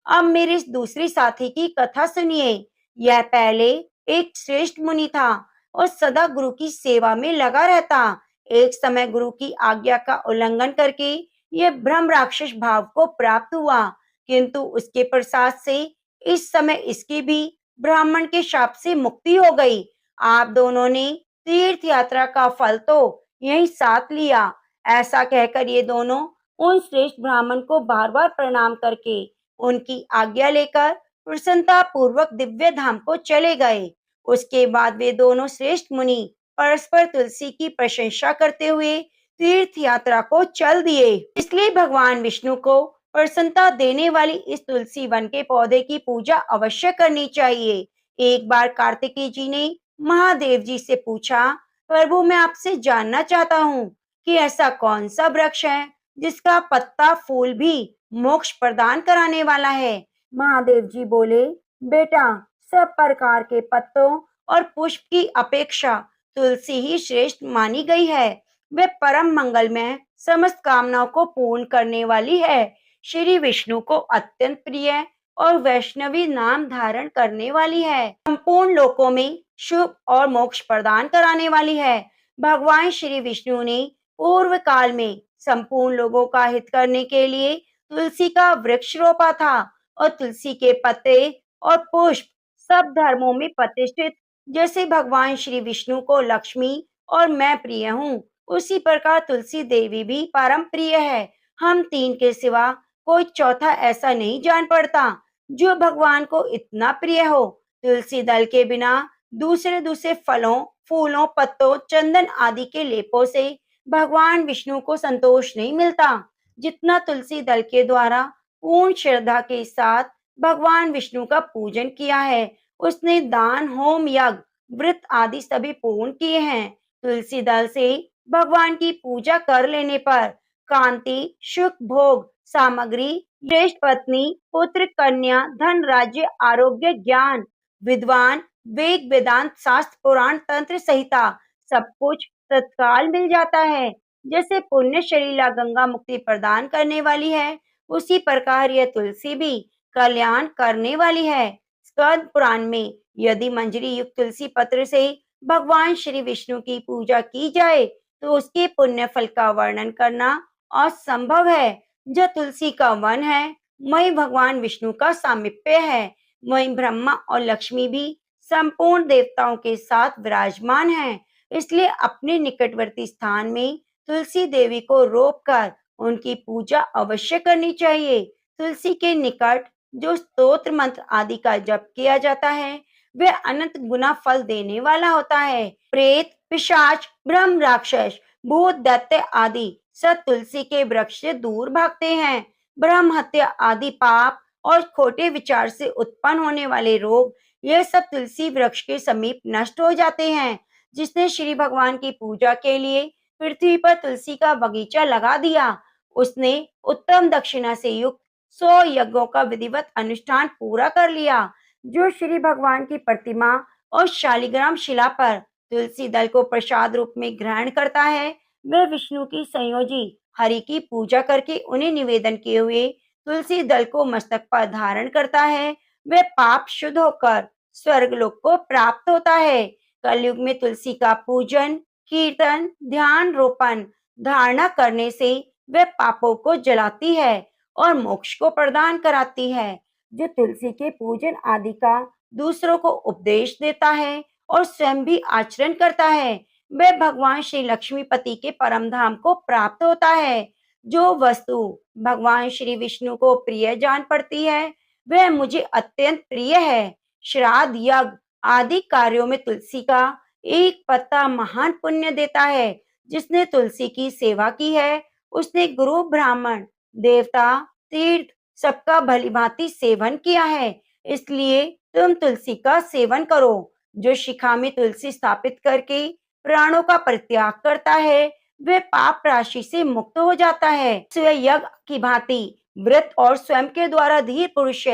S1: अब मेरे इस दूसरी साथी की कथा सुनिए। यह पहले एक श्रेष्ठ मुनि था और सदा गुरु की सेवा में लगा रहता। एक समय गुरु की आज्ञा का उल्लंघन करके यह ब्रह्म राक्षस भाव को प्राप्त हुआ, किंतु उसके प्रसाद से इस समय इसकी भी ब्राह्मण के शाप से मुक्ति हो गई। आप दोनों ने तीर्थ यात्रा का फल तो यही साथ लिया। ऐसा कहकर ये दोनों उन श्रेष्ठ ब्राह्मण को बार बार प्रणाम करके उनकी आज्ञा लेकर प्रसन्नता पूर्वक दिव्य धाम को चले गए। उसके बाद वे दोनों श्रेष्ठ मुनि परस्पर तुलसी की प्रशंसा करते हुए तीर्थ यात्रा को चल दिए। इसलिए भगवान विष्णु को प्रसन्नता देने वाली इस तुलसी वन के पौधे की पूजा अवश्य करनी चाहिए। एक बार कार्तिकेय जी ने महादेव जी से पूछा, प्रभु मैं आपसे जानना चाहता हूँ कि ऐसा कौन सा वृक्ष है जिसका पत्ता फूल भी मोक्ष प्रदान कराने वाला है। महादेव जी बोले, बेटा सब प्रकार के पत्तों और पुष्प की अपेक्षा तुलसी ही श्रेष्ठ मानी गई है। वे परम मंगलमय समस्त कामनाओं को पूर्ण करने वाली है। श्री विष्णु को अत्यंत प्रिय और वैष्णवी नाम धारण करने वाली है। संपूर्ण लोकों में शुभ और मोक्ष प्रदान कराने वाली है। भगवान श्री विष्णु ने पूर्व काल में संपूर्ण लोगों का हित करने के लिए तुलसी का वृक्ष रोपा था और तुलसी के पत्ते और पुष्प सब धर्मों में प्रतिष्ठित। जैसे भगवान श्री विष्णु को लक्ष्मी और मैं प्रिय हूँ, उसी प्रकार तुलसी देवी भी परम प्रिय है। हम तीन के सिवा कोई चौथा ऐसा नहीं जान पड़ता जो भगवान को इतना प्रिय हो। तुलसी दल के बिना दूसरे दूसरे फलों, फूलों, पत्तों, चंदन आदि के लेपों से भगवान विष्णु को संतोष नहीं मिलता, जितना तुलसी दल के द्वारा पूर्ण श्रद्धा के साथ भगवान विष्णु का पूजन किया है। उसने दान, होम, यज्ञ, व्रत आदि सभी पूर्ण किए हैं। तुलसी दल से भगवान की पूजा कर लेने पर कांति, सुख, भोग, सामग्री, श्रेष्ठ पत्नी, पुत्र, कन्या, धन, राज्य, आरोग्य, ज्ञान, विद्वान, वेद, वेदांत, शास्त्र, पुराण, तंत्र संहिता सब कुछ तत्काल मिल जाता है। जैसे पुण्य शलीला गंगा मुक्ति प्रदान करने वाली है, उसी प्रकार यह तुलसी भी कल्याण करने वाली है। स्कंद पुराण में यदि मंजरी युक्त तुलसी पत्र से भगवान श्री विष्णु की पूजा की जाए तो उसके पुण्य फल का वर्णन करना असंभव है। जो तुलसी का वन है, वहीं भगवान विष्णु का सामीप्य है। वहीं ब्रह्मा और लक्ष्मी भी संपूर्ण देवताओं के साथ विराजमान हैं। इसलिए अपने निकटवर्ती स्थान में तुलसी देवी को रोपकर उनकी पूजा अवश्य करनी चाहिए। तुलसी के निकट जो स्तोत्र मंत्र आदि का जप किया जाता है, वह अनंत गुना फल देने वाला होता है। प्रेत, पिशाच, ब्रह्म, राक्षस, भूत, दैत्य आदि सब तुलसी के वृक्ष से दूर भागते हैं। ब्रह्म हत्या आदि पाप और खोटे विचार से उत्पन्न होने वाले रोग, ये सब तुलसी वृक्ष के समीप नष्ट हो जाते हैं। जिसने श्री भगवान की पूजा के लिए पृथ्वी पर तुलसी का बगीचा लगा दिया, उसने उत्तम दक्षिणा से युक्त 100 यज्ञों का विधिवत अनुष्ठान पूरा कर लिया। जो श्री भगवान की प्रतिमा और शालिग्राम शिला पर तुलसी दल को प्रसाद रूप में ग्रहण करता है, वह विष्णु की संयोजी हरि की पूजा करके उन्हें निवेदन किए हुए तुलसी दल को मस्तक पर धारण करता है, वह पाप शुद्ध होकर स्वर्गलोक को प्राप्त होता है। कलयुग में तुलसी का पूजन, कीर्तन, ध्यान, रोपण, धारणा करने से वह पापों को जलाती है और मोक्ष को प्रदान कराती है। जो तुलसी के पूजन आदि का दूसरों को उपदेश देता है और स्वयं भी आचरण करता है, वह भगवान श्री लक्ष्मीपति के परम धाम को प्राप्त होता है। जो वस्तु भगवान श्री विष्णु को प्रिय जान पड़ती है, वह मुझे अत्यंत प्रिय है। श्राद्ध, यज्ञ आदि कार्यों में तुलसी का एक पत्ता महान पुण्य देता है। जिसने तुलसी की सेवा की है, उसने गुरु, ब्राह्मण, देवता, तीर्थ सबका भलीभांति सेवन किया है। इसलिए तुम तुलसी का सेवन करो। जो शिखा में तुलसी स्थापित करके प्राणों का परित्याग करता है, वह पाप राशि से मुक्त हो जाता है। स्वयं यज्ञ की भांति व्रत और स्वयं के द्वारा धीर पुरुष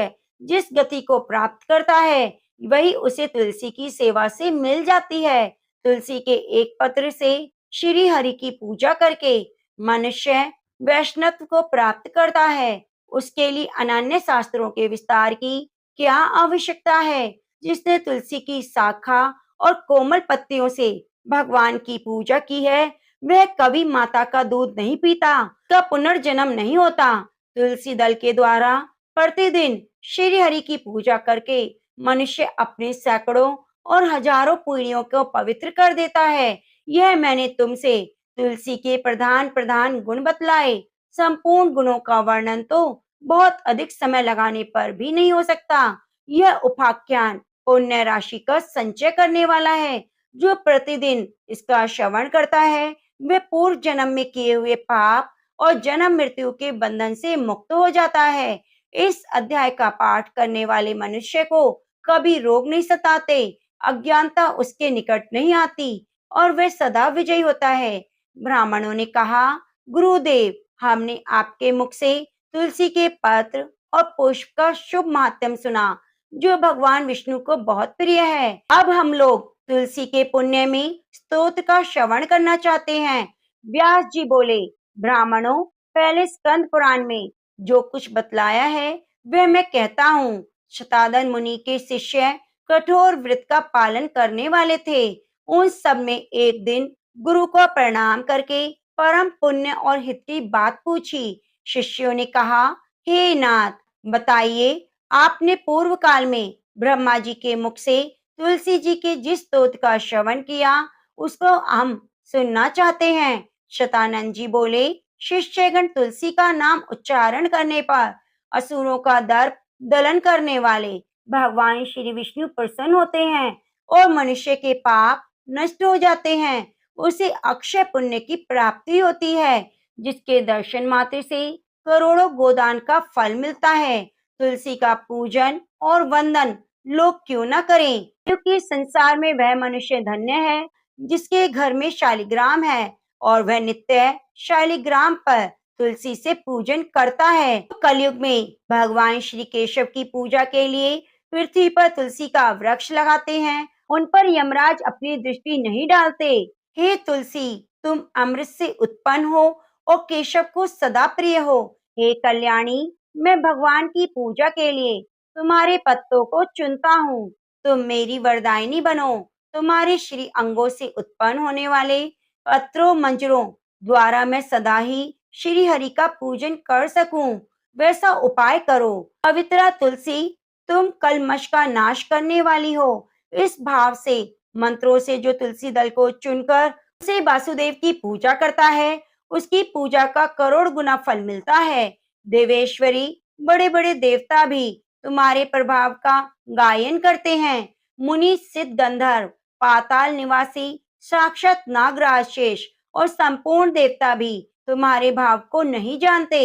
S1: जिस गति को प्राप्त करता है, वही उसे तुलसी की सेवा से मिल जाती है। तुलसी के एक पत्र से श्री हरि की पूजा करके मनुष्य वैष्णव को प्राप्त करता है। उसके लिए अनन्य शास्त्रों के विस्तार की क्या आवश्यकता है। जिसने तुलसी की शाखा और कोमल पत्तियों से भगवान की पूजा की है, वह कभी माता का दूध नहीं पीता, का पुनर्जन्म नहीं होता। तुलसी दल के द्वारा प्रतिदिन श्री हरि की पूजा करके मनुष्य अपने सैकड़ों और हजारों पीढ़ियों को पवित्र कर देता है। यह मैंने तुमसे तुलसी के प्रधान प्रधान गुण बतलाए। संपूर्ण गुणों का वर्णन तो बहुत अधिक समय लगाने पर भी नहीं हो सकता। यह उपाख्यान पुण्य राशि का संचय करने वाला है। जो प्रतिदिन इसका श्रवण करता है, वह पूर्व जन्म में किए हुए पाप और जन्म मृत्यु के बंधन से मुक्त हो जाता है। इस अध्याय का पाठ करने वाले मनुष्य को कभी रोग नहीं सताते, अज्ञानता उसके निकट नहीं आती और वह सदा विजयी होता है। ब्राह्मणों ने कहा, गुरुदेव, हमने आपके मुख से तुलसी के पत्र और पुष्प का शुभ महात्म्य सुना, जो भगवान विष्णु को बहुत प्रिय है। अब हम लोग तुलसी के पुण्य में स्तोत्र का श्रवण करना चाहते हैं। व्यास जी बोले, ब्राह्मणों, पहले स्कंद पुराण में जो कुछ बतलाया है, वह मैं कहता हूँ। शतानन मुनि के शिष्य कठोर व्रत का पालन करने वाले थे। उन सब में एक दिन गुरु को प्रणाम करके परम पुण्य और हित की बात पूछी। शिष्यों ने कहा, हे नाथ, बताइए, आपने पूर्व काल में ब्रह्मा जी के मुख से तुलसी जी के जिस स्तोत्र का श्रवण किया, उसको हम सुनना चाहते हैं। शतानंद जी बोले, शिष्यगण तुलसी का नाम उच्चारण करने पर असुरों का दर्प दलन करने वाले भगवान श्री विष्णु प्रसन्न होते हैं और मनुष्य के पाप नष्ट हो जाते हैं। उसे अक्षय पुण्य की प्राप्ति होती है, जिसके दर्शन मात्र से करोड़ों गोदान का फल मिलता है। तुलसी का पूजन और वंदन लोग क्यों न करें, क्योंकि संसार में वह मनुष्य धन्य है जिसके घर में शालिग्राम है और वह नित्य शालिग्राम पर तुलसी से पूजन करता है। कलयुग में भगवान श्री केशव की पूजा के लिए पृथ्वी पर तुलसी का वृक्ष लगाते हैं, उन पर यमराज अपनी दृष्टि नहीं डालते। हे तुलसी, तुम अमृत से उत्पन्न हो और केशव को सदा प्रिय हो। हे कल्याणी, मैं भगवान की पूजा के लिए तुम्हारे पत्तों को चुनता हूँ। तुम मेरी वरदायिनी बनो। तुम्हारे श्री अंगों से उत्पन्न होने वाले पत्रों मंजरों द्वारा मैं सदा ही श्री हरि का पूजन कर सकूं, वैसा उपाय करो। पवित्रा तुलसी, तुम कलमश का नाश करने वाली हो। इस भाव से मंत्रों से जो तुलसी दल को चुनकर उसे वासुदेव की पूजा करता है, उसकी पूजा का करोड़ गुना फल मिलता है। देवेश्वरी, बड़े बड़े देवता भी तुम्हारे प्रभाव का गायन करते हैं। मुनि, सिद्ध, गंधर्व, पाताल निवासी, साक्षात नागराज शेष और संपूर्ण देवता भी तुम्हारे भाव को नहीं जानते।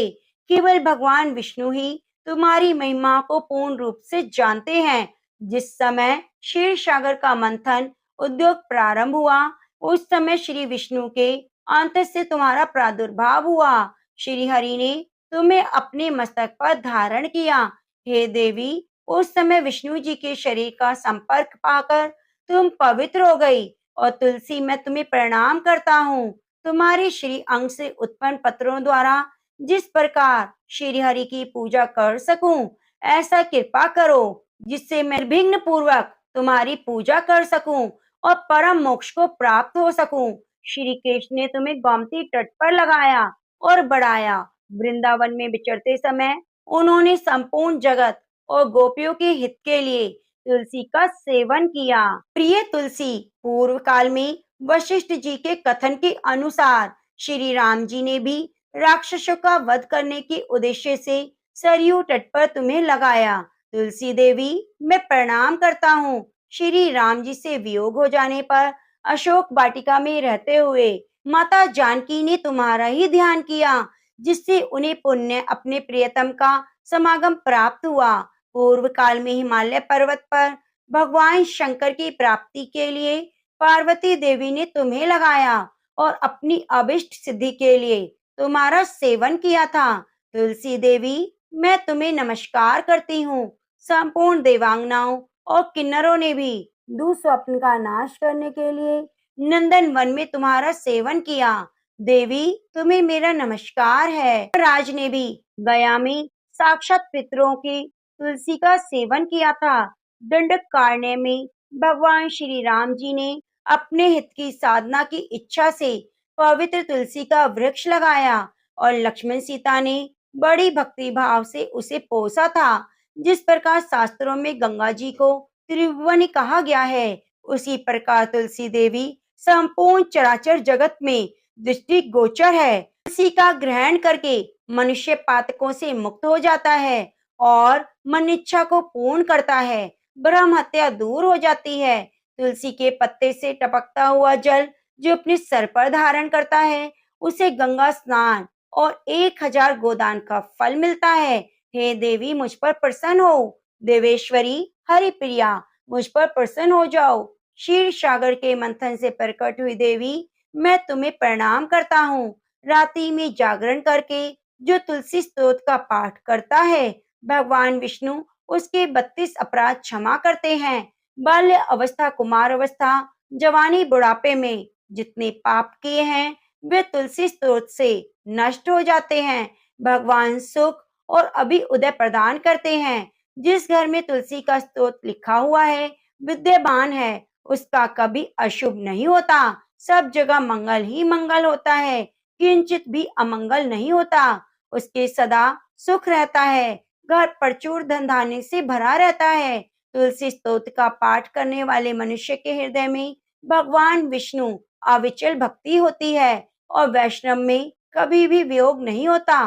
S1: केवल भगवान विष्णु ही तुम्हारी महिमा को पूर्ण रूप से जानते हैं। जिस समय क्षीर सागर का मंथन उद्योग प्रारंभ हुआ, उस समय श्री विष्णु के अंत से तुम्हारा प्रादुर्भाव हुआ। श्री हरि ने तुम्हें अपने मस्तक पर धारण किया। हे देवी, उस समय विष्णु जी के शरीर का संपर्क पाकर तुम पवित्र हो गई। और तुलसी, मैं तुम्हें प्रणाम करता हूँ। तुम्हारे श्री अंग से उत्पन्न पत्रों द्वारा जिस प्रकार श्री हरि की पूजा कर सकूं, ऐसा कृपा करो जिससे मैं निर्विघ्न पूर्वक तुम्हारी पूजा कर सकूं और परम मोक्ष को प्राप्त हो सकूं। श्री कृष्ण ने तुम्हें गोमती तट पर लगाया और बढ़ाया। वृंदावन में विचरते समय उन्होंने संपूर्ण जगत और गोपियों के हित के लिए तुलसी का सेवन किया। प्रिय तुलसी, पूर्व काल में वशिष्ठ जी के कथन के अनुसार श्री राम जी ने भी राक्षसों का वध करने के उद्देश्य से सरयू तट पर तुम्हें लगाया। तुलसी देवी, मैं प्रणाम करता हूँ। श्री राम जी से वियोग हो जाने पर अशोक वाटिका में रहते हुए माता जानकी ने तुम्हारा ही ध्यान किया, जिससे उन्हें पुण्य अपने प्रियतम का समागम प्राप्त हुआ। पूर्व काल में हिमालय पर्वत पर भगवान शंकर की प्राप्ति के लिए पार्वती देवी ने तुम्हें लगाया और अपनी अभिष्ट सिद्धि के लिए तुम्हारा सेवन किया था। तुलसी देवी, मैं तुम्हें नमस्कार करती हूँ। संपूर्ण देवांगनाओं और किन्नरों ने भी दुस्वप्न का नाश करने के लिए नंदन वन में तुम्हारा सेवन किया। देवी, तुम्हें मेरा नमस्कार है। राज ने भी गया में साक्षात पितरों की तुलसी का सेवन किया था। दंडकारण्य में भगवान श्री राम जी ने अपने हित की साधना की इच्छा से पवित्र तुलसी का वृक्ष लगाया और लक्ष्मण सीता ने बड़ी भक्ति भाव से उसे पोसा था। जिस प्रकार शास्त्रों में गंगा जी को त्रिभुवनी कहा गया है, उसी प्रकार तुलसी देवी संपूर्ण चराचर जगत में दृष्टि गोचर है। तुलसी का ग्रहण करके मनुष्य पातकों से मुक्त हो जाता है और मन इच्छा को पूर्ण करता है। ब्रह्म हत्या दूर हो जाती है। तुलसी के पत्ते से टपकता हुआ जल जो अपने सर पर धारण करता है, उसे गंगा स्नान और 1000 गोदान का फल मिलता है। हे देवी, मुझ पर प्रसन्न हो। देवेश्वरी, हरि प्रिया, मुझ पर प्रसन्न हो जाओ। क्षीर सागर के मंथन से प्रकट हुई देवी, मैं तुम्हें प्रणाम करता हूँ। रात्रि में जागरण करके जो तुलसी स्तोत्र का पाठ करता है, भगवान विष्णु उसके 32 अपराध क्षमा करते हैं। बाल्य अवस्था, कुमार अवस्था, जवानी, बुढ़ापे में जितने पाप किए हैं, वे तुलसी स्तोत्र से नष्ट हो जाते हैं। भगवान सुख और अभी उदय प्रदान करते हैं। जिस घर में तुलसी का स्तोत्र लिखा हुआ है, विद्यमान है, उसका कभी अशुभ नहीं होता। सब जगह मंगल ही मंगल होता है, किंचित भी अमंगल नहीं होता। उसके सदा सुख रहता है। घर प्रचुर धन धान्य से भरा रहता है। तुलसी स्तोत्र का पाठ करने वाले मनुष्य के हृदय में भगवान विष्णु अविचल भक्ति होती है और वैष्णव में कभी भी वियोग नहीं होता।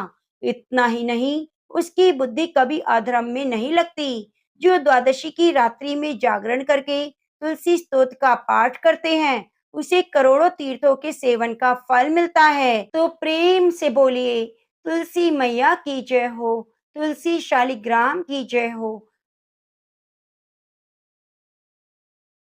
S1: इतना ही नहीं, उसकी बुद्धि कभी अधर्म में नहीं लगती। जो द्वादशी की रात्रि में जागरण करके तुलसी स्तोत्र का पाठ करते हैं, उसे करोड़ों तीर्थों के सेवन का फल मिलता है। तो प्रेम से बोलिए, तुलसी मैया की जय हो, तुलसी शालिग्राम की जय हो,